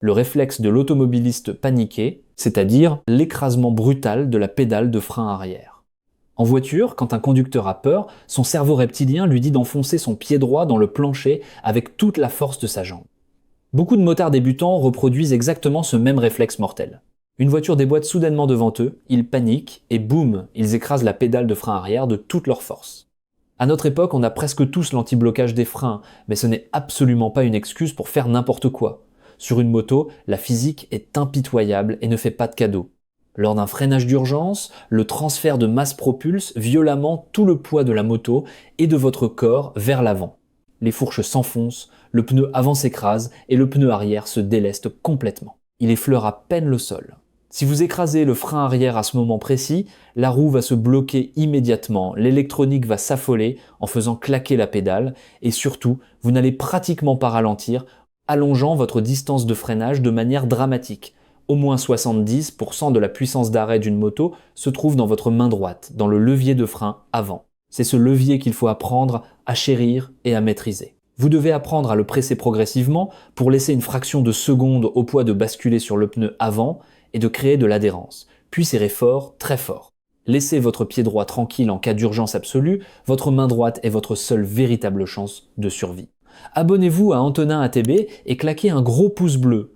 le réflexe de l'automobiliste paniqué, c'est-à-dire l'écrasement brutal de la pédale de frein arrière. En voiture, quand un conducteur a peur, son cerveau reptilien lui dit d'enfoncer son pied droit dans le plancher avec toute la force de sa jambe. Beaucoup de motards débutants reproduisent exactement ce même réflexe mortel. Une voiture déboîte soudainement devant eux, ils paniquent et boum, ils écrasent la pédale de frein arrière de toute leur force. À notre époque, on a presque tous l'anti-blocage des freins, mais ce n'est absolument pas une excuse pour faire n'importe quoi. Sur une moto, la physique est impitoyable et ne fait pas de cadeaux. Lors d'un freinage d'urgence, le transfert de masse propulse violemment tout le poids de la moto et de votre corps vers l'avant. Les fourches s'enfoncent, le pneu avant s'écrase et le pneu arrière se déleste complètement. Il effleure à peine le sol. Si vous écrasez le frein arrière à ce moment précis, la roue va se bloquer immédiatement, l'électronique va s'affoler en faisant claquer la pédale et surtout, vous n'allez pratiquement pas ralentir, allongeant votre distance de freinage de manière dramatique. Au moins 70% de la puissance d'arrêt d'une moto se trouve dans votre main droite, dans le levier de frein avant. C'est ce levier qu'il faut apprendre à chérir et à maîtriser. Vous devez apprendre à le presser progressivement pour laisser une fraction de seconde au poids de basculer sur le pneu avant et de créer de l'adhérence. Puis serrez fort, très fort. Laissez votre pied droit tranquille en cas d'urgence absolue, votre main droite est votre seule véritable chance de survie. Abonnez-vous à Antonin ATB et claquez un gros pouce bleu.